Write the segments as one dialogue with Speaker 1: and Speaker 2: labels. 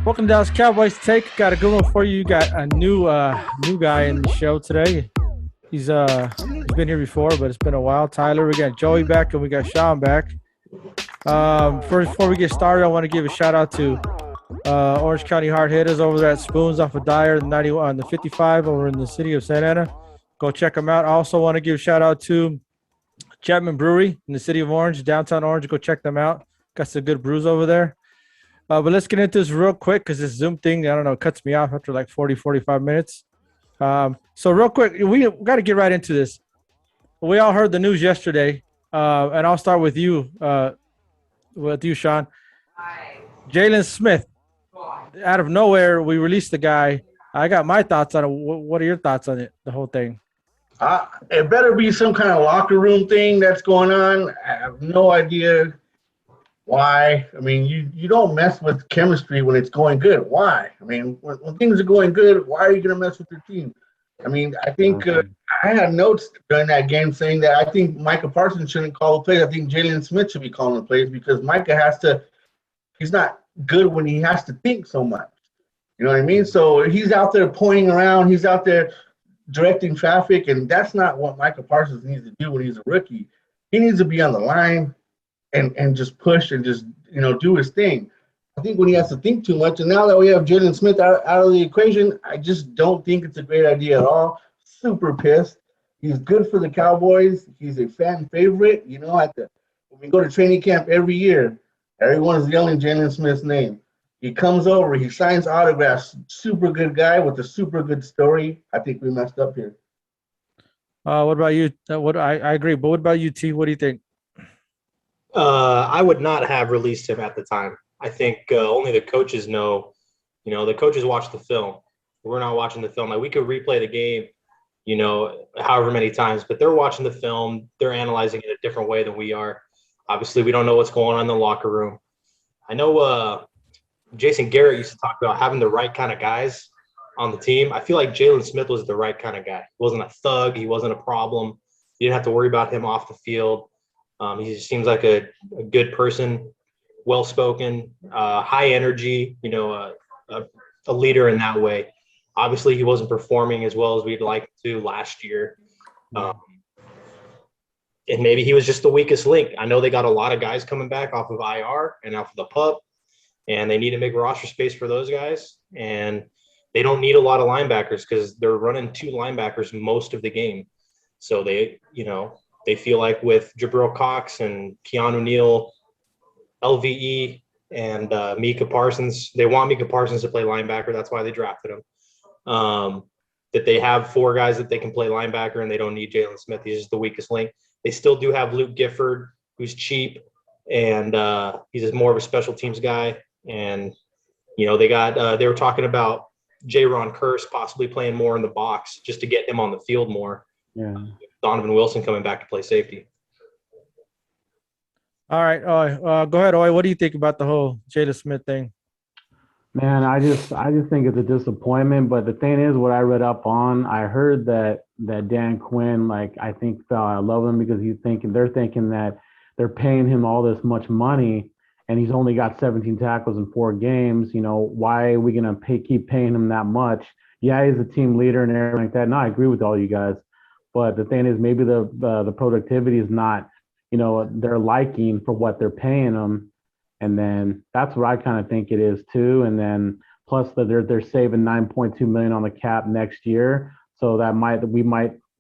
Speaker 1: Welcome to Dallas Cowboys Take. Got a good one for you. You got a new guy in the show today. He's been here before, but it's been a while. Tyler, we got Joey back and we got Sean back. First, before we get started, I want to give a shout out to Orange County Hard Hitters over there at Spoons off of Dyer, the 91 on the 55 over in the city of Santa Ana. Go check them out. I also want to give a shout out to Chapman Brewery in the city of Orange, downtown Orange. Go check them out. Got some good brews over there. But let's get into this real quick because this Zoom thing, I don't know, cuts me off after like 40, 45 minutes. So real quick, we got to get right into this. We all heard the news yesterday, and I'll start with you, Sean. Jaylon Smith, out of nowhere, we released the guy. I got my thoughts on it. What are your thoughts on it, the whole thing?
Speaker 2: It better be some kind of locker room thing that's going on. I have no idea why. I mean, you don't mess with chemistry when it's going good. Why? I mean, when things are going good, why are you going to mess with your team? I mean, I think I had notes during that game saying that I think Micah Parsons shouldn't call the plays. I think Jalen Smith should be calling the plays because Micah he's not good when he has to think so much. You know what I mean? So he's out there pointing around. He's out there directing traffic, and that's not what Micah Parsons needs to do when he's a rookie. He needs to be on the line and just push and just, do his thing. I think when he has to think too much, and now that we have Jalen Smith out of the equation, I just don't think it's a great idea at all. Super pissed. He's good for the Cowboys. He's a fan favorite. When we go to training camp every year, everyone's yelling Jalen Smith's name. He comes over, he signs autographs. Super good guy with a super good story. I think we messed up here.
Speaker 1: What about you? I agree, but what about you, T? What do you think?
Speaker 3: I would not have released him at the time. I think only the coaches know. The coaches watch the film. We're not watching the film. Like, we could replay the game, however many times, but they're watching the film. They're analyzing it a different way than we are. Obviously, we don't know what's going on in the locker room. I know Jason Garrett used to talk about having the right kind of guys on the team. I feel like Jalen Smith was the right kind of guy. He wasn't a thug. He wasn't a problem. You didn't have to worry about him off the field. He just seems like a good person, well-spoken, high energy, a leader in that way. Obviously, he wasn't performing as well as we'd like to last year. And maybe he was just the weakest link. I know they got a lot of guys coming back off of IR and off of the PUP, and they need to make roster space for those guys. And they don't need a lot of linebackers because they're running two linebackers most of the game. So they feel like with Jabril Cox and Keanu Neal, LVE, and Micah Parsons, they want Micah Parsons to play linebacker. That's why they drafted him. That they have four guys that they can play linebacker, and they don't need Jalen Smith. He's just the weakest link. They still do have Luke Gifford, who's cheap, and he's just more of a special teams guy. And, they were talking about Jaron Curse possibly playing more in the box just to get him on the field more.
Speaker 4: Yeah.
Speaker 3: Donovan Wilson coming back to play safety.
Speaker 1: All right. Go ahead, Oy. What do you think about the whole Jalen Smith thing?
Speaker 4: Man, I just think it's a disappointment. But the thing is, what I read up on, I heard that Dan Quinn, I think fell out of love with him because they're thinking that they're paying him all this much money and he's only got 17 tackles in 4 games. Why are we gonna keep paying him that much? Yeah, he's a team leader and everything like that. And I agree with all you guys. But the thing is, maybe the productivity is not, their liking for what they're paying them. And then that's what I kind of think it is too. And then plus they're saving $9.2 million on the cap next year. So that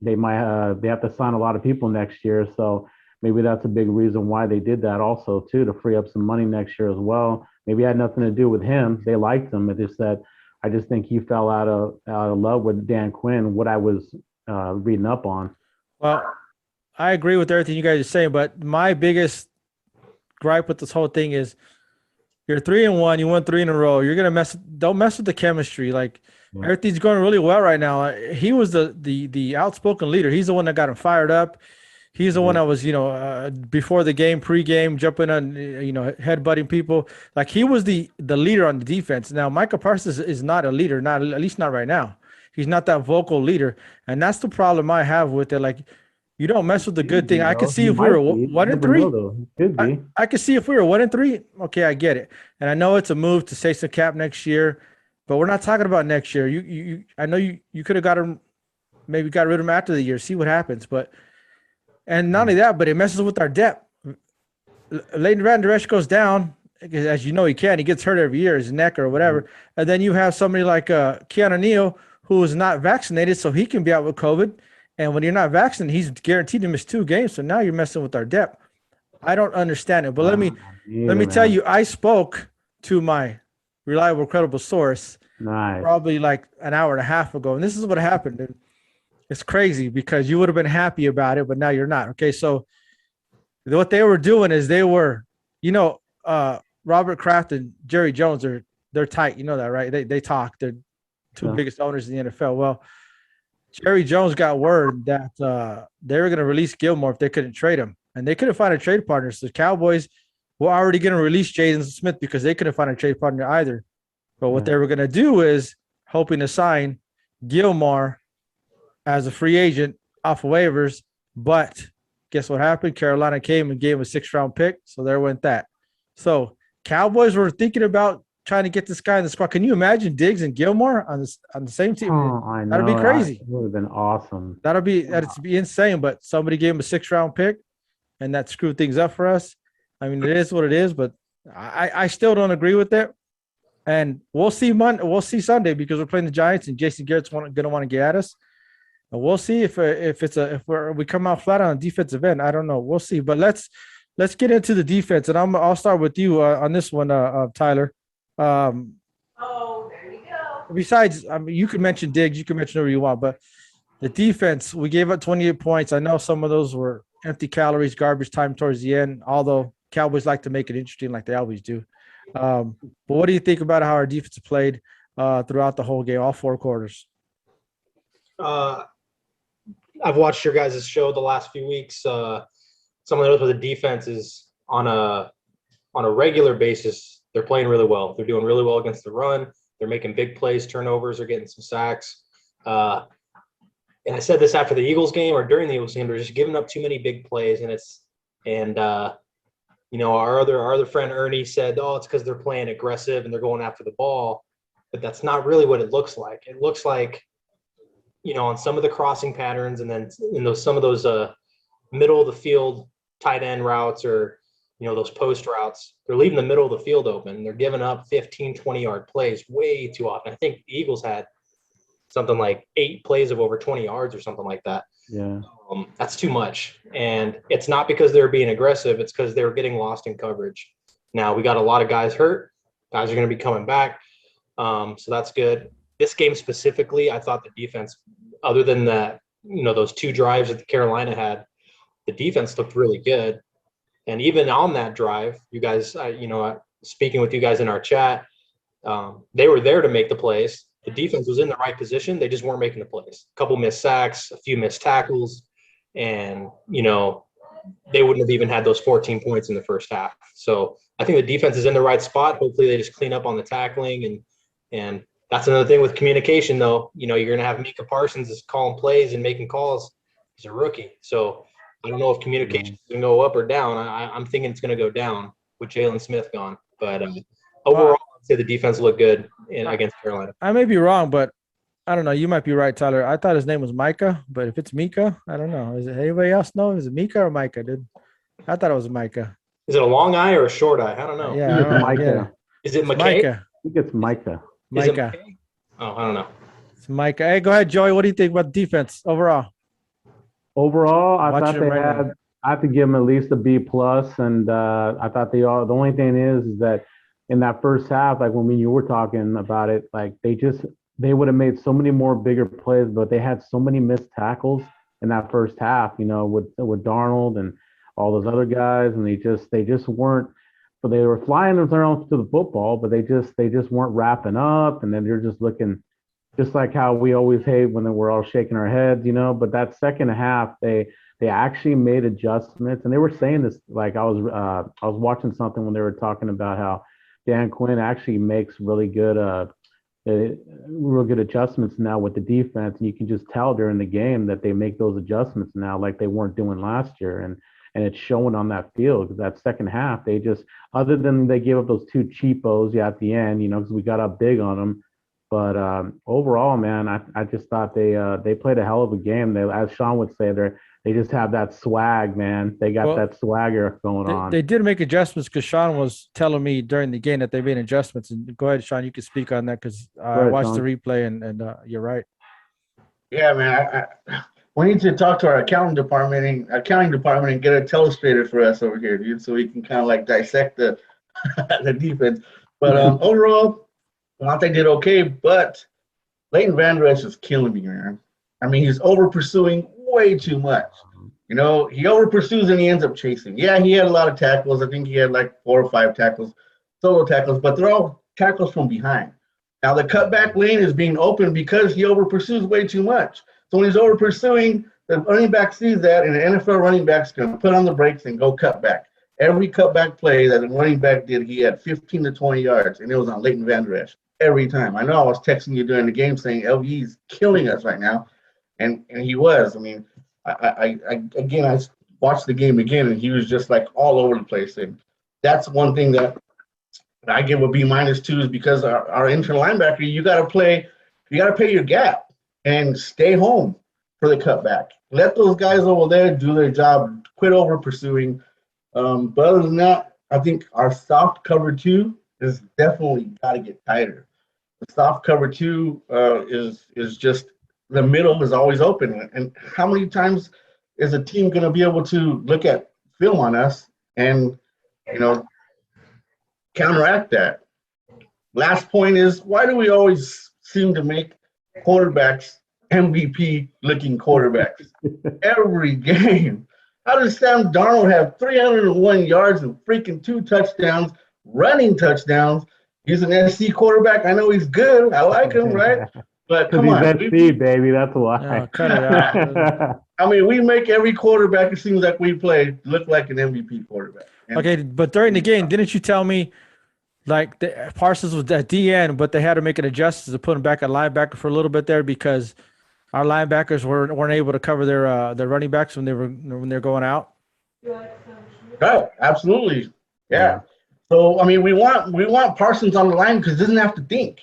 Speaker 4: they have to sign a lot of people next year. So maybe that's a big reason why they did that also too, to free up some money next year as well. Maybe it had nothing to do with him. They liked him. It just that I just think he fell out of love with Dan Quinn, what I was reading up on.
Speaker 1: Well, I agree with everything you guys are saying, but my biggest gripe with this whole thing is you're 3-1, you won 3 in a row. You're gonna don't mess with the chemistry. Everything's going really well right now. He was the outspoken leader. He's the one that got him fired up. He's the one that was, before the game, pre-game, jumping on, headbutting people. He was the leader on the defense. Now, Micah Parsons is not a leader, at least not right now. He's not that vocal leader, and that's the problem I have with it. You don't mess with the good thing. I could see
Speaker 4: He
Speaker 1: if we were
Speaker 4: might be.
Speaker 1: one and
Speaker 4: Never know,
Speaker 1: three.
Speaker 4: though. He could be.
Speaker 1: I could see if we were 1-3. Okay, I get it, and I know it's a move to save some cap next year, but we're not talking about next year. I know you could have got him, maybe got rid of him after the year, see what happens. But and not only that, but it messes with our depth. Leighton Vander Esch goes down, as you know he can. He gets hurt every year, his neck or whatever, and then you have somebody like Keanu Neal who is not vaccinated, so he can be out with COVID. And when you're not vaccinated, he's guaranteed to miss 2 games. So now you're messing with our depth. I don't understand it, but let me tell you, I spoke to my reliable, credible source probably like an hour and a half ago, and this is what happened. And it's crazy because you would have been happy about it, but now you're not. Okay, so what they were doing is they were, Robert Kraft and Jerry Jones they're tight. You know that, right? They talk. They're 2 biggest owners in the NFL. Well, Jerry Jones got word that they were going to release Gilmore if they couldn't trade him. And they couldn't find a trade partner. So the Cowboys were already going to release Jaylon Smith because they couldn't find a trade partner either. But what they were going to do is hoping to sign Gilmore as a free agent off of waivers. But guess what happened? Carolina came and gave him a 6th-round pick. So there went that. So Cowboys were thinking about trying to get this guy in the squad. Can you imagine Diggs and Gilmore on the same team?
Speaker 4: Oh, I know.
Speaker 1: That'd be crazy.
Speaker 4: It would have been awesome.
Speaker 1: That'd be insane. But somebody gave him a 6th-round pick, and that screwed things up for us. I mean, it is what it is, but I still don't agree with it. And we'll see Sunday because we're playing the Giants, and Jason Garrett's going to want to get at us. And we'll see if we come out flat on a defensive end. I don't know. We'll see. But let's get into the defense, and I'll start with you on this one, Tyler. There you go. Besides, you can mention Diggs, you can mention whoever you want, but the defense, we gave up 28 points. I know some of those were empty calories, garbage time towards the end, although Cowboys like to make it interesting like they always do. But what do you think about how our defense played throughout the whole game, all 4 quarters?
Speaker 3: I've watched your guys' show the last few weeks. Some of those with the defense is on a regular basis. They're playing really well. They're doing really well against the run. They're making big plays, turnovers. They're getting some sacks. And I said this after the Eagles game or during the Eagles game, they're just giving up too many big plays. Our other friend Ernie said, it's because they're playing aggressive and they're going after the ball. But that's not really what it looks like. It looks like, on some of the crossing patterns and then in some of those middle of the field tight end routes or, those post routes, they're leaving the middle of the field open. They're giving up 15, 20-yard plays way too often. I think the Eagles had something like 8 plays of over 20 yards or something like that.
Speaker 4: Yeah.
Speaker 3: That's too much. And it's not because they're being aggressive. It's because they're getting lost in coverage. Now, we got a lot of guys hurt. Guys are going to be coming back. So that's good. This game specifically, I thought the defense, other than that, those 2 drives that Carolina had, the defense looked really good. And even on that drive, you guys, speaking with you guys in our chat, they were there to make the plays. The defense was in the right position. They just weren't making the plays. A couple missed sacks, a few missed tackles, and, they wouldn't have even had those 14 points in the first half. So I think the defense is in the right spot. Hopefully they just clean up on the tackling. And that's another thing with communication, though. You're going to have Micah Parsons is calling plays and making calls. He's a rookie. So I don't know if communication is going to go up or down. I'm thinking it's going to go down with Jaylon Smith gone. But overall, I'd say the defense looked good against Carolina.
Speaker 1: I may be wrong, but I don't know. You might be right, Tyler. I thought his name was Micah, but if it's Mika, I don't know. Is it anybody else know? Is it Mika or Micah, dude? I thought it was Micah.
Speaker 3: Is it a long eye or a short eye? I don't know.
Speaker 1: Yeah,
Speaker 4: it's Micah.
Speaker 1: Yeah.
Speaker 3: Is it McKay?
Speaker 1: Micah.
Speaker 4: I think it's Micah.
Speaker 1: Micah.
Speaker 3: Oh, I don't know.
Speaker 1: It's Micah. Hey, go ahead, Joey. What do you think about defense overall?
Speaker 4: Overall, I thought they
Speaker 1: right
Speaker 4: had.
Speaker 1: now.
Speaker 4: I have to give them at least a B+, and I thought the only thing is that in that first half, like when you were talking about it, like they would have made so many more bigger plays, but they had so many missed tackles in that first half, with Darnold and all those other guys, and they just weren't. But they were flying around to the football, but they just weren't wrapping up, and then they're just looking, just like how we always hate when we're all shaking our heads, But that second half, they actually made adjustments, and they were saying this. Like I was watching something when they were talking about how Dan Quinn actually makes really good real good adjustments now with the defense, and you can just tell during the game that they make those adjustments now like they weren't doing last year, and it's showing on that field. Because that second half, they just, other than they gave up those two cheapos at the end, because we got up big on them. But overall, man, I just thought they played a hell of a game. They, as Sean would say, they just have that swag, man. They got that swagger going on.
Speaker 1: They did make adjustments because Sean was telling me during the game that they made adjustments. And go ahead, Sean, you can speak on that because I watched the replay and you're right.
Speaker 2: Yeah, man. We need to talk to our accounting department and get a telestrator for us over here, dude, so we can kind of like dissect the the defense. But overall, I think they did okay. But Leighton Vander Esch is killing me, man. I mean, he's over pursuing way too much. He over pursues and he ends up chasing. Yeah, he had a lot of tackles. I think he had like 4 or 5 tackles, solo tackles, but they're all tackles from behind. Now the cutback lane is being open because he over pursues way too much. So when he's over pursuing, the running back sees that, and the NFL running back's going to put on the brakes and go cut back. Every cutback play that the running back did, he had 15 to 20 yards, and it was on Leighton Vander Esch every time. I know I was texting you during the game saying LV's killing us right now, and he was. I mean, I watched the game again, and he was just like all over the place. And that's one thing that I give a B- too, is because our internal linebacker, you got to pay your gap and stay home for the cutback. Let those guys over there do their job. Quit over pursuing. But other than that, I think our soft cover 2 is definitely got to get tighter. The soft cover 2 is just the middle is always open. And how many times is a team going to be able to look at film on us and counteract that? Last point is, why do we always seem to make quarterbacks MVP looking quarterbacks every game? How does Sam Darnold have 301 yards and freaking 2 touchdowns, running touchdowns? He's an SC quarterback. I know he's good. I like him, right? But come on.
Speaker 4: He's SC, baby. That's why.
Speaker 1: No, cut it out.
Speaker 2: I mean, we make every quarterback, it seems like we play, look like an MVP quarterback. And
Speaker 1: okay, but during the game, didn't you tell me like Parsons was at the end, but they had to make an adjustment to put him back at linebacker for a little bit there because our linebackers weren't able to cover their running backs when they're going out?
Speaker 2: Right, absolutely. Yeah. So I mean, we want Parsons on the line because he doesn't have to think.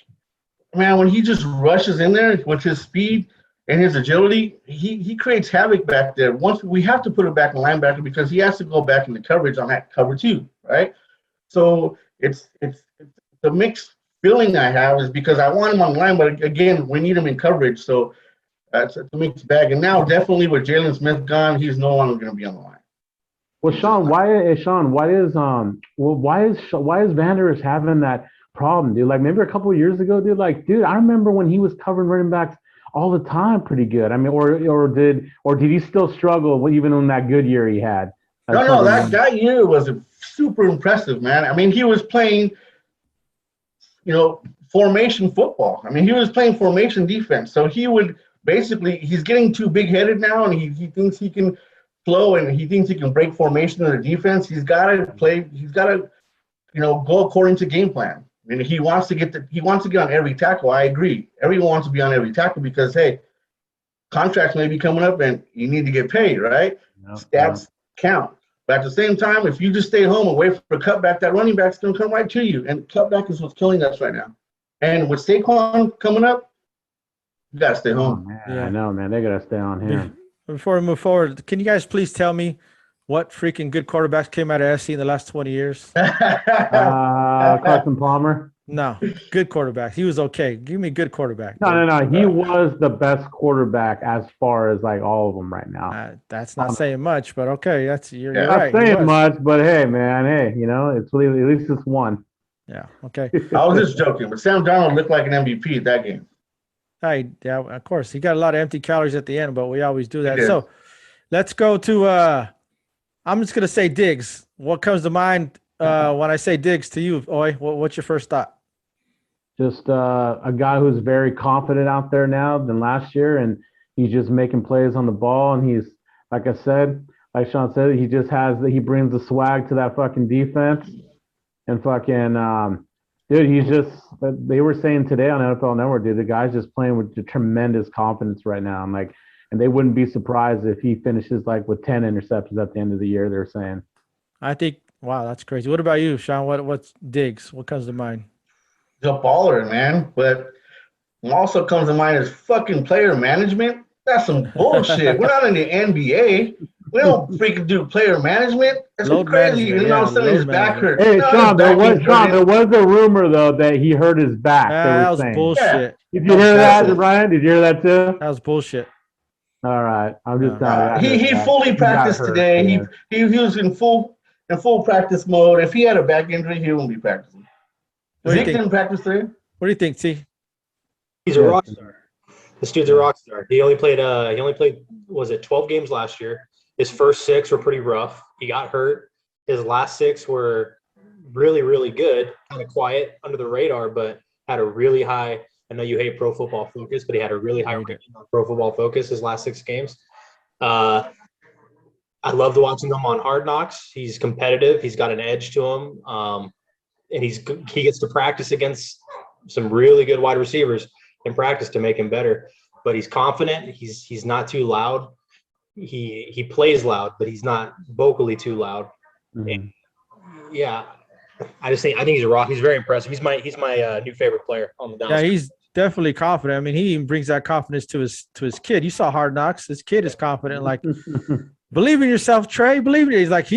Speaker 2: Man, when he just rushes in there with his speed and his agility, he creates havoc back there. Once we have to put him back in linebacker because he has to go back into coverage on that cover 2, right? So it's the mixed feeling I have is because I want him on the line, but again, we need him in coverage. So it's a mixed bag. And now definitely with Jaylon Smith gone, he's no longer going to be on the line.
Speaker 4: Well, Sean, why is Vander Esch having that problem, dude? Like maybe a couple of years ago, dude. Like, dude, I remember when he was covering running backs all the time, pretty good. I mean, or did he still struggle even in that good year he had?
Speaker 2: No, that year was super impressive, man. I mean, he was playing, formation football. I mean, he was playing formation defense. So he would basically, he's getting too big-headed now, and he thinks he can flow, and he thinks he can break formation of the defense. He's got to go according to game plan. I mean, he wants to get on every tackle. I agree. Everyone wants to be on every tackle because, hey, contracts may be coming up and you need to get paid, right? Stats count. But at the same time, if you just stay home and wait for a cutback, that running back's going to come right to you. And cutback is what's killing us right now. And with Saquon coming up, you got to stay home.
Speaker 4: I know, man. They got to stay on him.
Speaker 1: Before we move forward, can you guys please tell me what freaking good quarterbacks came out of SC in the last 20 years?
Speaker 4: Carson Palmer.
Speaker 1: No, good quarterback. He was okay. Give me a good quarterback.
Speaker 4: No. He was the best quarterback as far as like all of them right now.
Speaker 1: That's not saying much, but okay. You're
Speaker 4: right. Not saying much, but hey, man, it's at least it's one.
Speaker 1: Yeah. Okay.
Speaker 2: I was just joking, but Sam Darnold looked like an MVP at that game.
Speaker 1: Yeah, of course. He got a lot of empty calories at the end, but we always do that. So let's go to I'm just gonna say Diggs. What comes to mind when I say Diggs to you, Oi? What's your first thought?
Speaker 4: Just a guy who's very confident out there now than last year, and he's just making plays on the ball. And he's, like I said, like Sean said, he brings the swag to that fucking defense, and fucking Dude, he's just, they were saying today on NFL Network, dude, the guy's just playing with tremendous confidence right now. And they wouldn't be surprised if he finishes like with 10 interceptions at the end of the year, they're saying.
Speaker 1: I think, wow, that's crazy. What about you, Sean? What's Diggs? What comes to mind?
Speaker 2: He's a baller, man. But what also comes to mind is fucking player management. That's some bullshit. We're not in the NBA. We don't freaking do player management. That's
Speaker 1: Load
Speaker 2: crazy.
Speaker 1: management,
Speaker 2: And all of
Speaker 1: yeah,
Speaker 2: a sudden his
Speaker 1: load
Speaker 2: back
Speaker 1: management.
Speaker 2: hurt.
Speaker 4: Hey,
Speaker 2: No,
Speaker 4: Sean,
Speaker 2: his back ain't hurting.
Speaker 4: there was a rumor, though, that he hurt his back, they
Speaker 1: That
Speaker 4: were
Speaker 1: was
Speaker 4: saying.
Speaker 1: bullshit.
Speaker 4: Did you hear that,
Speaker 2: bullshit.
Speaker 4: Ryan? Did you hear that, too?
Speaker 1: That was bullshit.
Speaker 4: All right. I'm just
Speaker 1: No.
Speaker 4: telling you.
Speaker 2: He fully practiced today. He was in full practice mode. If he had a back injury, he wouldn't be practicing.
Speaker 1: What do you
Speaker 2: Zeke
Speaker 1: think?
Speaker 2: didn't practice today.
Speaker 1: What do you think, T?
Speaker 3: He's a rock star. This dude's a rock star. He only played was it 12 games last year. His first 6 were pretty rough. He got hurt. His last 6 were really, really good, kind of quiet under the radar, but had a really high. I know you hate Pro Football Focus, but he had a really high rating on Pro Football Focus his last 6 games. I loved watching him on Hard Knocks. He's competitive. He's got an edge to him, and he gets to practice against some really good wide receivers in practice to make him better. But he's confident. He's not too loud. He plays loud, but he's not vocally too loud.
Speaker 4: Mm-hmm.
Speaker 3: And, yeah, I think he's a rock. He's very impressive. He's my new favorite player on the downside.
Speaker 1: Yeah, he's definitely confident. I mean, he even brings that confidence to his kid. You saw Hard Knocks. His kid is confident. Like, believe in yourself, Trey. Believe in it. He's like,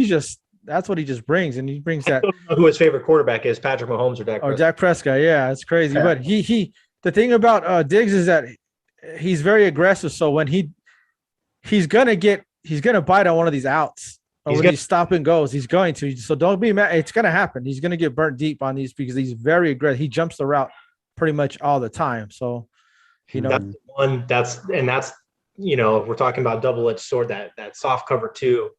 Speaker 1: that's what he just brings, and he brings that.
Speaker 3: I don't know who his favorite quarterback is, Patrick Mahomes or Dak Prescott.
Speaker 1: Dak Prescott. Yeah, it's crazy. Yeah. But the thing about Diggs is that he's very aggressive. So when he's gonna bite on one of these outs. Or when he stop and goes, he's going to. So don't be mad. It's going to happen. He's going to get burnt deep on these because he's very aggressive. He jumps the route pretty much all the time. So,
Speaker 3: that's we're talking about double-edged sword, that soft cover too.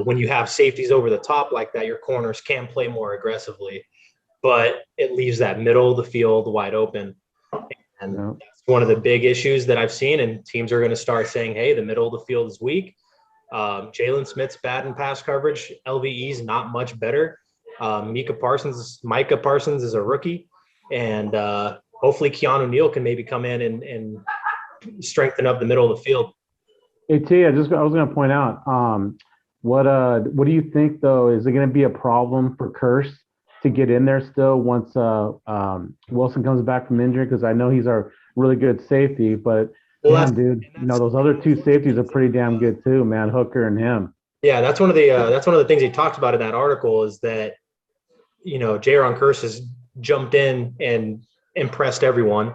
Speaker 3: When you have safeties over the top like that, your corners can play more aggressively, but it leaves that middle of the field wide open. And that's one of the big issues that I've seen, and teams are going to start saying, hey, the middle of the field is weak. Jaylon Smith's bad in pass coverage. LVE's not much better. Micah Parsons is a rookie, and hopefully Keanu Neal can maybe come in and strengthen up the middle of the field.
Speaker 4: Hey T, I was going to point out, what do you think though? Is it going to be a problem for Curse to get in there still once Wilson comes back from injury? Because I know he's our really good safety, but. Damn, dude, those other 2 safeties are pretty damn good too, man. Hooker and him.
Speaker 3: Yeah, that's one of the things he talked about in that article is that Jaron Kearse has jumped in and impressed everyone,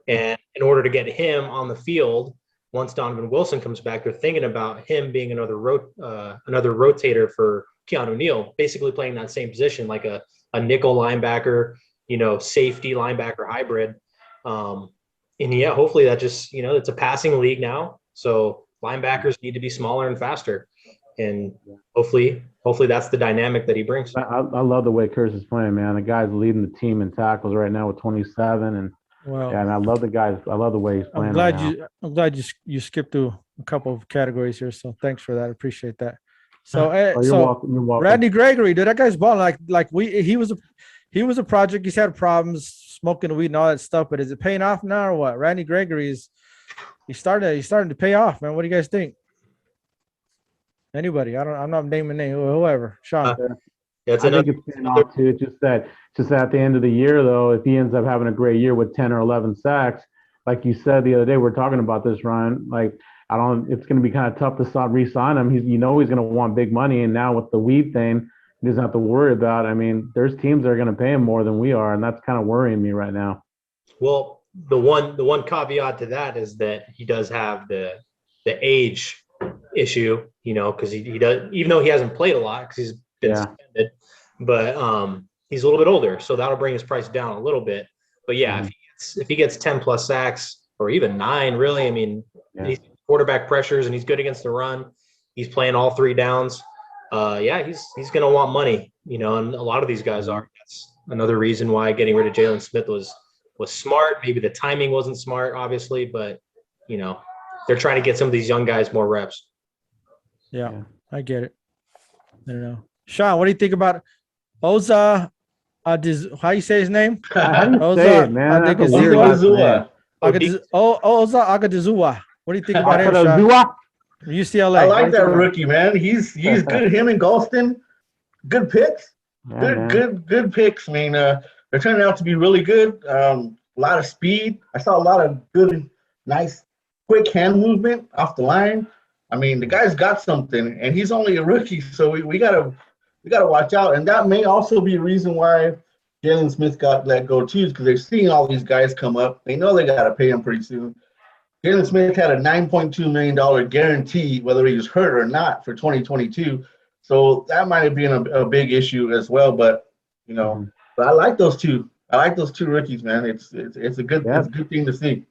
Speaker 3: and in order to get him on the field, once Donovan Wilson comes back, they're thinking about him being another rotator for Keanu Neal, basically playing that same position like a nickel linebacker, safety linebacker hybrid. And yeah, hopefully that just, it's a passing league now. So linebackers need to be smaller and faster. And hopefully that's the dynamic that he brings.
Speaker 4: I love the way Curse is playing, man. The guy's leading the team in tackles right now with 27. And and I love the guys. I love the way he's playing.
Speaker 1: I'm glad you skipped through a couple of categories here. So thanks for that. I appreciate that. So,
Speaker 4: you're welcome.
Speaker 1: Randy Gregory, dude, that guy's balling. He was a project. He's had problems smoking weed and all that stuff, but is it paying off now or what? Randy Gregory he's starting to pay off, man. What do you guys think? Anybody? I'm not naming name. Whoever. Sean.
Speaker 4: I think it's paying off too. Just at the end of the year, though, if he ends up having a great year with 10 or 11 sacks, like you said the other day, we're talking about this, Ryan. It's going to be kind of tough to re-sign him. He's going to want big money, and now with the weed thing, he doesn't have to worry about. I mean, there's teams that are going to pay him more than we are, and that's kind of worrying me right now.
Speaker 3: Well, the one caveat to that is that he does have the age issue, because he does, even though he hasn't played a lot because he's been suspended, but he's a little bit older, so that'll bring his price down a little bit. But yeah, if he gets 10 plus sacks or even 9, really, I mean, he's quarterback pressures and he's good against the run. He's playing all 3 downs. He's going to want money, and a lot of these guys are. That's another reason why getting rid of Jaylon Smith was smart. Maybe the timing wasn't smart, obviously, but they're trying to get some of these young guys more reps.
Speaker 1: Yeah, I get it. I don't know. Sean, what do you think about Oza How you say his name?
Speaker 4: How do you say it, man? That's a weird last name.
Speaker 1: Ogadizua. What do you think about him, Sean?
Speaker 4: Akadazua?
Speaker 1: UCLA.
Speaker 2: I like that rookie, man. He's good. Him and Golston, good picks.
Speaker 4: Yeah,
Speaker 2: Good picks. I mean, they're turning out to be really good. A lot of speed. I saw a lot of good, nice, quick hand movement off the line. I mean, the guy's got something, and he's only a rookie, so we gotta watch out. And that may also be a reason why Jalen Smith got let go too, because they're seeing all these guys come up. They know they gotta pay him pretty soon. Jalen Smith had a $9.2 million guarantee, whether he was hurt or not, for 2022. So that might have been a big issue as well. But but I like those two. I like those two rookies, man. It's a good thing to see.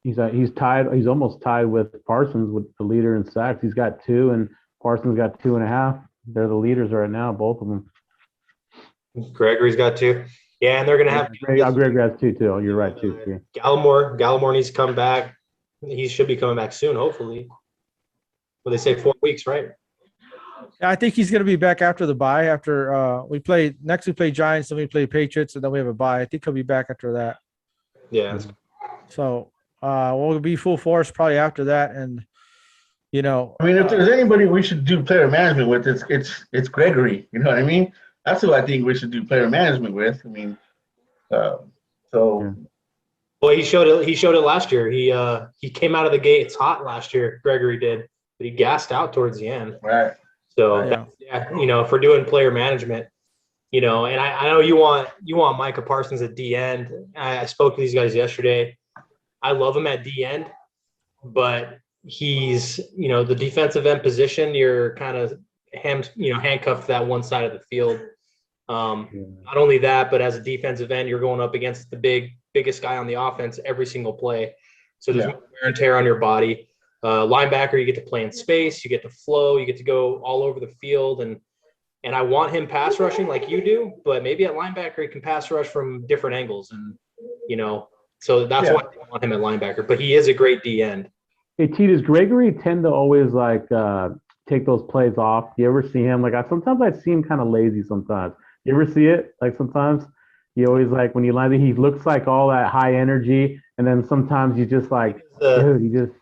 Speaker 4: He's tied. He's almost tied with Parsons with the leader in sacks. He's got 2, and Parsons got 2.5. They're the leaders right now, both of them.
Speaker 3: Gregory's got 2. Yeah, and they're gonna have
Speaker 4: Gregory has 2 too. You're right too.
Speaker 3: Gallimore needs to come back. He should be coming back soon, hopefully. Well, they say 4 weeks, right?
Speaker 1: Yeah, I think he's going to be back after the bye. After we play Giants, then we play Patriots, and then we have a bye. I think he'll be back after that.
Speaker 3: Yeah.
Speaker 1: So we'll be full force probably after that, and I mean,
Speaker 2: if there's anybody we should do player management with, it's Gregory. You know what I mean? That's who I think we should do player management with. I mean, so.
Speaker 4: Yeah.
Speaker 3: Well, he showed it last year. He came out of the gates hot last year. Gregory did, but he gassed out towards the end.
Speaker 2: Right.
Speaker 3: So if we're doing player management, and I know you want Micah Parsons at D end. I spoke to these guys yesterday. I love him at D end, but he's the defensive end position. You're kind of handcuffed to that one side of the field. Not only that, but as a defensive end, you're going up against the biggest guy on the offense every single play. So there's more wear and tear on your body. Linebacker, you get to play in space, you get to flow, you get to go all over the field. And I want him pass rushing like you do, but maybe at linebacker, he can pass rush from different angles. And, so that's why I want him at linebacker, but he is a great D end.
Speaker 4: Hey, T, does Gregory tend to always take those plays off? You ever see him? Sometimes I see him kind of lazy sometimes. You ever see it? Sometimes he always when you land it, he looks like all that high energy, and then sometimes you just dude, he just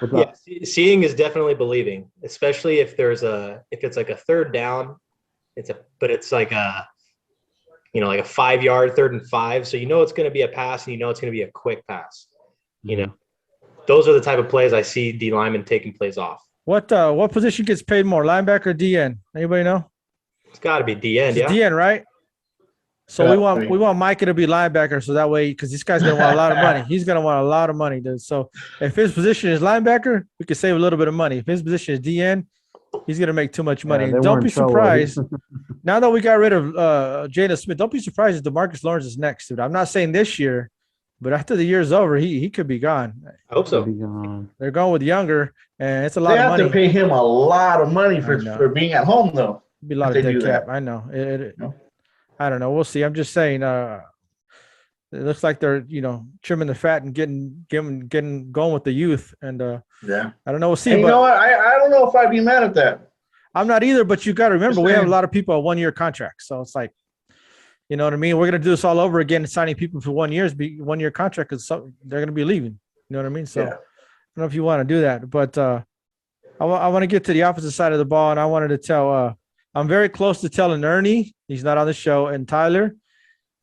Speaker 4: what's up?
Speaker 3: Seeing is definitely believing, especially if it's like a third down, it's like a 5-yard 3rd and 5, so it's going to be a pass and it's going to be a quick pass. Those are the type of plays I see D linemen taking plays off.
Speaker 1: What position gets paid more, linebacker or DN? Anybody know?
Speaker 3: It's got to be DN, yeah.
Speaker 1: DN, right? So we want Micah to be linebacker, so that way, because this guy's gonna want a lot of money. He's gonna want a lot of money, dude. So if his position is linebacker, we could save a little bit of money. If his position is DN, he's gonna make too much money. And don't be surprised. Now that we got rid of Jaylon Smith, don't be surprised if DeMarcus Lawrence is next, dude. I'm not saying this year, but after the year's over, he could be gone.
Speaker 3: I hope so.
Speaker 1: They're going with younger, and it's a lot of money.
Speaker 2: They have to pay him a lot of money for being at home, though.
Speaker 1: Be a lot of dead cap. I know. I don't know. We'll see. I'm just saying. It looks like they're trimming the fat and getting going with the youth. And I don't know. We'll see.
Speaker 2: And you know what? I don't know if I'd be mad at that.
Speaker 1: I'm not either. But you got to remember, we have a lot of people on 1-year contracts. So it's like, you know what I mean. We're gonna do this all over again, signing people for 1-year contract because they're gonna be leaving. You know what I mean? So I don't know if you want to do that, but I want to get to the opposite side of the ball, and I wanted to tell. I'm very close to telling Ernie, he's not on the show, and Tyler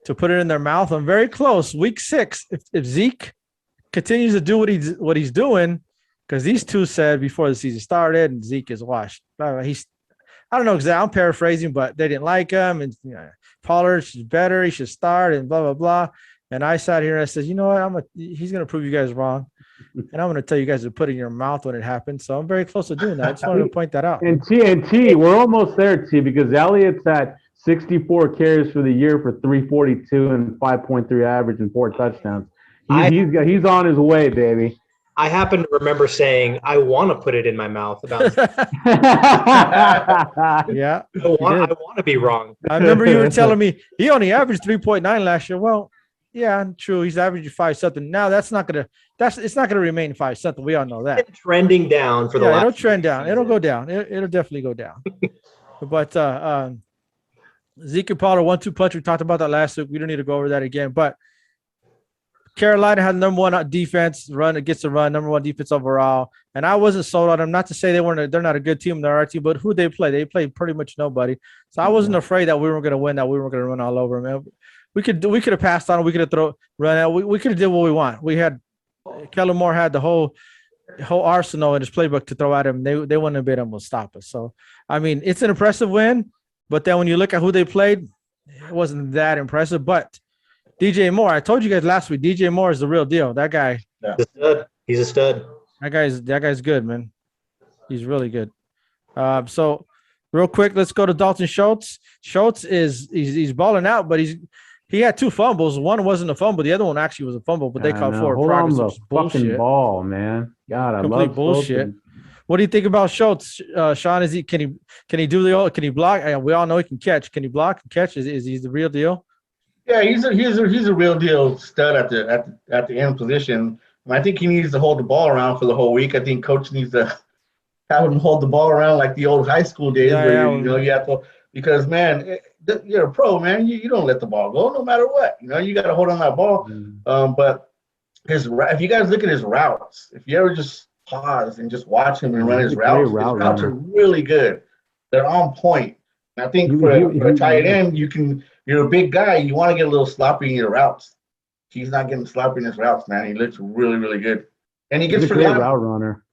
Speaker 1: to put it in their mouth. I'm very close. Week 6, if Zeke continues to do what he's doing, because these two said before the season started, and Zeke is washed. I don't know exactly. I'm paraphrasing, but they didn't like him, and Pollard is better. He should start, and blah blah blah. And I sat here and I said, you know what? He's going to prove you guys wrong. And I'm going to tell you guys to put it in your mouth when it happens. So I'm very close to doing that. I just wanted to point that out.
Speaker 4: And T, we're almost there, T, because Elliott's at 64 carries for the year for 342 and 5.3 average and 4 touchdowns. He's on his way, baby.
Speaker 3: I happen to remember saying, I want to put it in my mouth about
Speaker 1: Yeah.
Speaker 3: I want to be wrong.
Speaker 1: I remember you were telling me he only averaged 3.9 last year. Well, yeah, true. He's averaging 5-something. Now it's not gonna remain 5-something. We all know that.
Speaker 3: It's trending down for the last.
Speaker 1: It'll trend down. It'll go down. It'll definitely go down. But Zeke and Pollard 1-2 punch. We talked about that last week. We don't need to go over that again. But Carolina had number one defense, gets the run, number one defense overall. And I wasn't sold on them. Not to say they're not a good team, they're our team, but who they play? They played pretty much nobody. So I wasn't afraid that we were going to win, that we were going to run all over them. We could have passed on. We could have run out. We could have did what we want. We had Kellen Moore had the whole arsenal in his playbook to throw at him. They wouldn't have been able to stop us. So I mean, it's an impressive win, but then when you look at who they played, it wasn't that impressive. But DJ Moore, I told you guys last week, DJ Moore is the real deal. That guy,
Speaker 3: he's a stud.
Speaker 1: That guy's good, man. He's really good. So real quick, let's go to Dalton Schultz. Schultz he's balling out, but he had 2 fumbles. One wasn't a fumble. The other one actually was a fumble, but they called forward progress.
Speaker 4: Hold on the fucking ball, man. God, I
Speaker 1: complete
Speaker 4: love
Speaker 1: bullshit. What do you think about Schultz, Sean? Can he do can he block? We all know he can catch. Can he block and catch? Is he the real deal?
Speaker 2: Yeah, he's a real deal stud at the end position. I think he needs to hold the ball around for the whole week. I think coach needs to have him hold the ball around like the old high school days, you have to, because man, you're a pro, man. You don't let the ball go no matter what. You got to hold on that ball. But if you guys look at his routes, if you ever just pause and just watch him and run his routes are really good. They're on point. And I think for a tight end, you're a big guy. You want to get a little sloppy in your routes. He's not getting sloppy in his routes, man. He looks really, really good. And he gets forgotten.
Speaker 4: Route runner.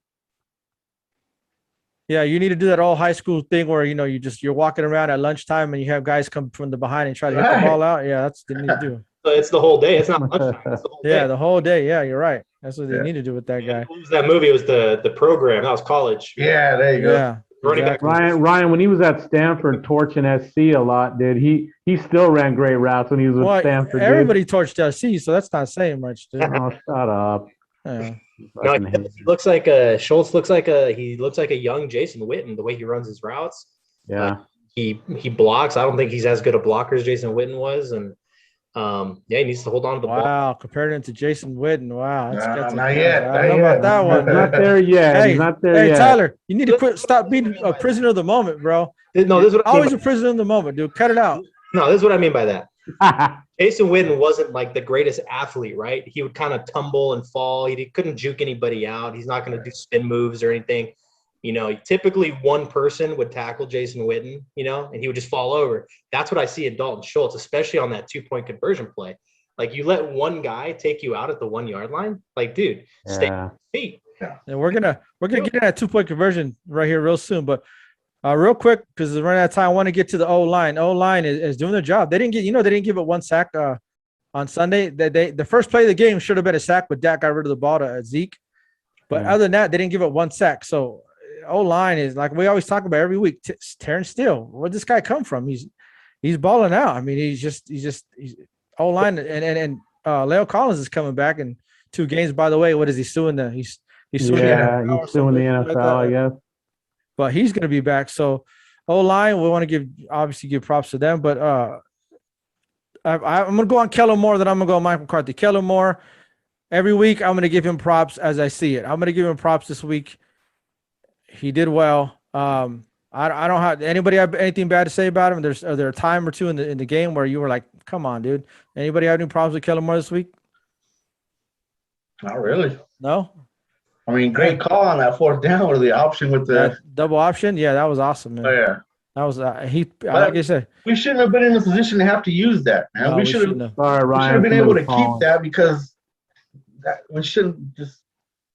Speaker 1: Yeah, you need to do that old high school thing where you're walking around at lunchtime and you have guys come from the behind and try to hit the ball out. Yeah, that's what they need to do.
Speaker 3: So it's the whole day. It's not lunchtime. It's the whole day.
Speaker 1: Yeah, the whole day. Yeah, you're right. That's what they need to do with that guy.
Speaker 3: What was that movie? It was the program. That was college.
Speaker 2: Yeah, there you go.
Speaker 1: Yeah.
Speaker 3: Exactly.
Speaker 4: Ryan, when he was at Stanford torching SC a lot, he still ran great routes when he was with Stanford.
Speaker 1: Everybody torched SC, so that's not saying much, dude.
Speaker 4: Oh, shut up.
Speaker 1: Yeah.
Speaker 3: No, he looks like a Schultz. Looks like a young Jason Witten. The way he runs his routes.
Speaker 4: Yeah.
Speaker 3: He blocks. I don't think he's as good a blocker as Jason Witten was, and he needs to hold on to the ball.
Speaker 1: Wow, compared him to Jason Witten. Wow, that's
Speaker 2: not yet.
Speaker 1: I don't know about that one.
Speaker 4: Not there yet.
Speaker 1: Hey,
Speaker 4: he's not there yet.
Speaker 1: Tyler, you need to stop being a prisoner of the moment, bro.
Speaker 3: No, this is what I mean
Speaker 1: always a prisoner of the moment, dude. Cut it out.
Speaker 3: No, this is what I mean by that. Jason Witten wasn't like the greatest athlete, right? He would kind of tumble and fall. He couldn't juke anybody out. He's not going to do spin moves or anything. Typically one person would tackle Jason Witten, and he would just fall over. That's what I see in Dalton Schultz, especially on that 2-point conversion play. Like, you let one guy take you out at the 1 yard line. Like, dude, stay on your feet.
Speaker 1: And we're gonna get in that 2-point conversion right here real soon. But real quick, because we're running out of time, I want to get to the O-line. O-line is doing their job. They didn't give it 1 sack on Sunday. The first play of the game should have been a sack, but Dak got rid of the ball to Zeke. But other than that, they didn't give it 1 sack. So O-line is, like we always talk about every week, Terrence Steele. Where'd this guy come from? He's balling out. I mean, he's O-line, and Leo Collins is coming back in 2 games. By the way, what is he suing he's suing the NFL. He's suing the NFL, I guess. But he's going to be back. So O-line, we want to give props to them. But I'm going to go on Kellen Moore, then I'm going to go on Mike McCarthy. Kellen Moore, every week I'm going to give him props as I see it. I'm going to give him props this week. He did well. I don't have anybody have anything bad to say about him. Are there a time or two in the game where you were like, "Come on, dude"? Anybody have any problems with Kellen Moore this week?
Speaker 2: Not really.
Speaker 1: No.
Speaker 2: I mean, great call on that 4th down with the option with the
Speaker 1: double option. Yeah, that was awesome, man.
Speaker 2: Oh, yeah.
Speaker 1: That was like I said.
Speaker 2: We shouldn't have been in a position to have to use that, man.
Speaker 1: No,
Speaker 2: we should have. We should have been able to keep that because we shouldn't just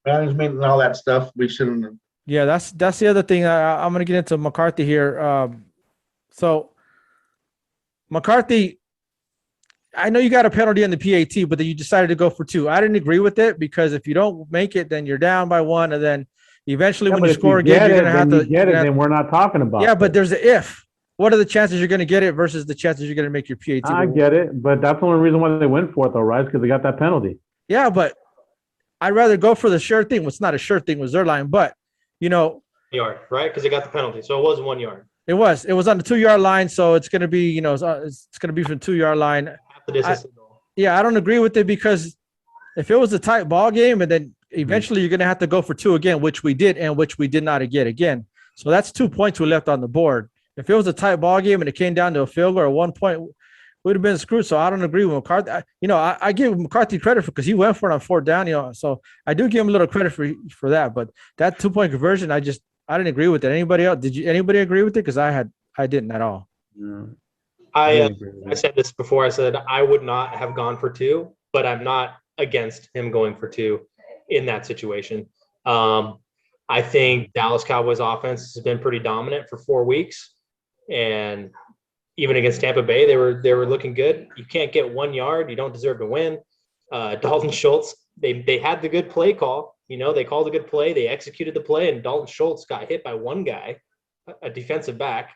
Speaker 2: management and all that stuff. We shouldn't.
Speaker 1: Yeah, that's the other thing. I'm going to get into McCarthy here. So McCarthy, I know you got a penalty on the PAT, but then you decided to go for 2. I didn't agree with it because if you don't make it, then you're down by 1, and then eventually when you score again, you're going to have to
Speaker 4: get it. Then we're not talking about.
Speaker 1: Yeah, but there's an if. What are the chances you're going to get it versus the chances you're going to make your PAT?
Speaker 4: I get it, but that's the only reason why they went for it, though, right? Because they got that penalty.
Speaker 1: Yeah, but I'd rather go for the sure thing. Well, it's not a sure thing with Zerline, but
Speaker 3: yard, right? Because they got the penalty, so it was 1 yard.
Speaker 1: It was on the 2 yard line, so it's going to be, it's going to be from the 2 yard line. I don't agree with it because if it was a tight ball game, and then eventually you're going to have to go for 2 again, which we did, and which we did not get again. So that's 2 points we left on the board. If it was a tight ball game and it came down to a field goal or 1 point, we'd have been screwed. So I don't agree with McCarthy. I give McCarthy credit because he went for it on 4th down. So I do give him a little credit for that. But that 2-point conversion, I didn't agree with it. Anybody else? Anybody agree with it? Because I didn't at all.
Speaker 4: Yeah.
Speaker 3: I said this before. I said I would not have gone for 2, but I'm not against him going for 2 in that situation. I think Dallas Cowboys offense has been pretty dominant for 4 weeks, and even against Tampa Bay, they were looking good. You can't get 1 yard, you don't deserve to win. Dalton Schultz, they had the good play call. They called a good play, they executed the play, and Dalton Schultz got hit by one guy, a defensive back,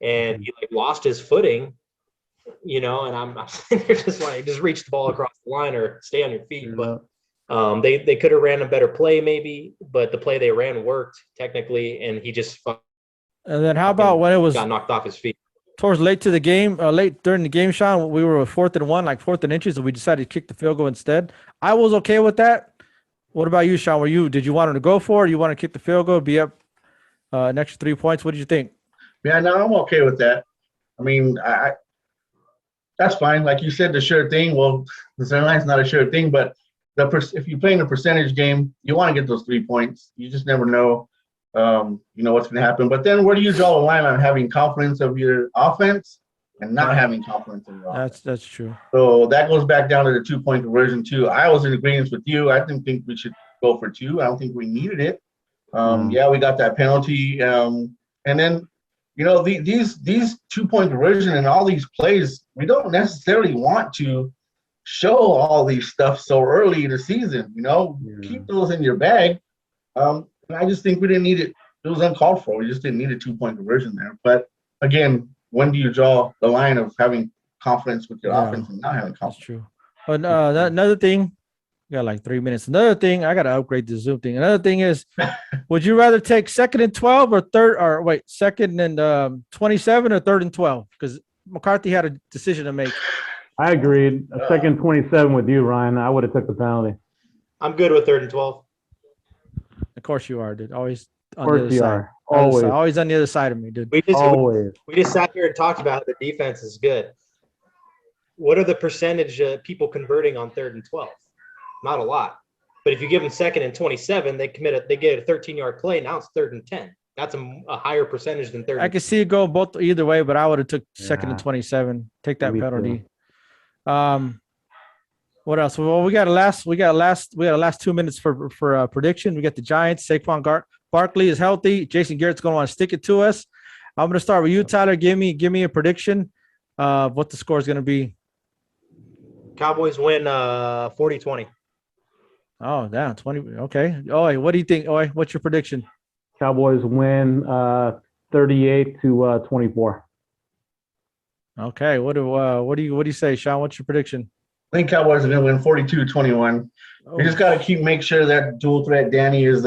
Speaker 3: and he lost his footing. And I'm sitting there just reach the ball across the line or stay on your feet, but. They could have ran a better play maybe, but the play they ran worked technically, and he just
Speaker 1: and then how about when it was
Speaker 3: got knocked off his feet
Speaker 1: towards late during the game, Sean? We were 4th and 1, 4th and inches, and we decided to kick the field goal instead. I was okay with that. What about you, Sean? Did you want him to go for it? You want to kick the field goal, be up an extra 3 points? What did you think?
Speaker 2: Yeah, no, I'm okay with that. I mean, that's fine. Like you said, the sure thing. Well, the center line's not a sure thing, but if you're playing a percentage game, you want to get those 3 points. You just never know, what's going to happen. But then where do you draw the line on having confidence of your offense and not having confidence in your offense?
Speaker 1: That's true.
Speaker 2: So that goes back down to the 2-point conversion too. I was in agreement with you. I didn't think we should go for 2. I don't think we needed it. Yeah, we got that penalty. And then, these 2-point conversion and all these plays, we don't necessarily want to show all these stuff so early in the season. Keep those in your bag. And I just think we didn't need it. It was uncalled for. We just didn't need a 2-point conversion there. But again, when do you draw the line of having confidence with your offense and not having confidence?
Speaker 1: That's true. But another thing, you got 3 minutes. Another thing, I got to upgrade the Zoom thing. Another thing is, would you rather take 2nd and 12 or 2nd and 27 or 3rd and 12? Because McCarthy had a decision to make.
Speaker 4: I agreed. A 2nd 27 with you, Ryan. I would have took the penalty.
Speaker 3: I'm good with 3rd and 12.
Speaker 1: Of course you are, dude. Always on
Speaker 4: the other side. Always
Speaker 1: on the other side of me, dude.
Speaker 3: We just sat here and talked about how the defense is good. What are the percentage people converting on 3rd and 12? Not a lot. But if you give them 2nd and 27, they get a 13-yard play. Now it's 3rd and 10. That's a higher percentage than 3rd.
Speaker 1: I could see it go either way, but I would have took 2nd and 27. Take that penalty. What else? Well, we got the last 2 minutes for prediction. We got the Giants. Saquon Barkley is healthy. Jason Garrett's going to want to stick it to us. I'm going to start with you, Tyler. Give me a prediction of what the score is going to be.
Speaker 3: Cowboys win 40-20.
Speaker 1: Oh, damn, 20. Okay. Oh, what do you think? Oh, what's your prediction?
Speaker 4: Cowboys win 38-24.
Speaker 1: Okay. What do you say, Sean? What's your prediction?
Speaker 2: I think Cowboys are going to win 42-21. We just got to make sure that dual threat Danny is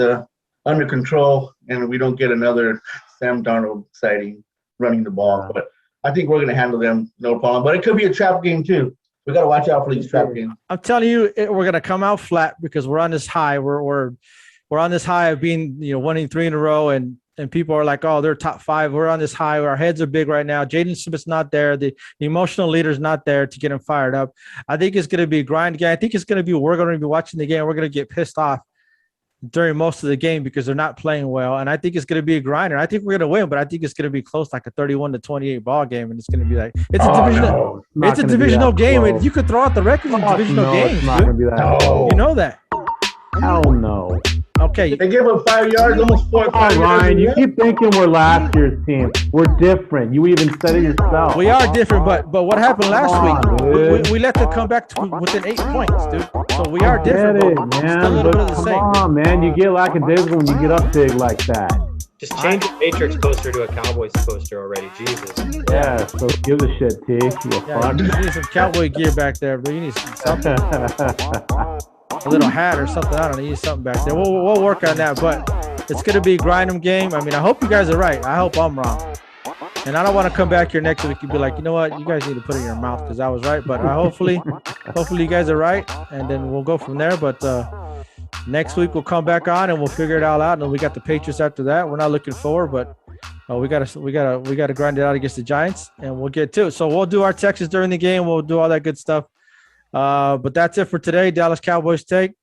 Speaker 2: under control and we don't get another Sam Darnold sighting running the ball. But I think we're going to handle them no problem. But it could be a trap game too. We got to watch out for these trap games.
Speaker 1: I'm telling you, we're going to come out flat because we're on this high. We're on this high of being winning 3 in a row, and people are like, oh, they're top 5. We're on this high. Our heads are big right now. Jaylon Smith's not there. The emotional leader's not there to get him fired up. I think it's going to be a grind game. I think it's going to be we're going to be watching the game. We're going to get pissed off during most of the game because they're not playing well. And I think it's going to be a grinder. I think we're going to win, but I think it's going to be close, like a 31-28 ball game. And it's going to be like, it's a divisional game. And you could throw out the record in divisional games.
Speaker 4: It's not going to be that.
Speaker 1: No. You know that.
Speaker 4: Hell no.
Speaker 1: Okay.
Speaker 2: They give up 5 yards, almost 4
Speaker 4: yards. All right, Ryan, you keep thinking we're last year's team. We're different. You even said it yourself.
Speaker 1: We are different, but what happened last week? We let them come back to within 8 points, dude. So we are different.
Speaker 4: Man,
Speaker 1: still a little bit of the same.
Speaker 4: Come on, man. You get lackadaisical when you get up big like that.
Speaker 3: Just change the Matrix poster to a Cowboys poster already. Jesus.
Speaker 4: Yeah, so give a shit, T.
Speaker 1: You need some cowboy gear back there, bro. You need something. A little hat or something. I don't know. You need something back there. We'll work on that, but it's going to be a grind 'em game. I mean, I hope you guys are right. I hope I'm wrong. And I don't want to come back here next week and be like, you know what? You guys need to put it in your mouth because I was right. But hopefully you guys are right, and then we'll go from there. But next week we'll come back on and we'll figure it all out. And then we got the Patriots after that. We're not looking forward, but we gotta grind it out against the Giants, and we'll get to it. So we'll do our Texas during the game. We'll do all that good stuff. But that's it for today. Dallas Cowboys Take.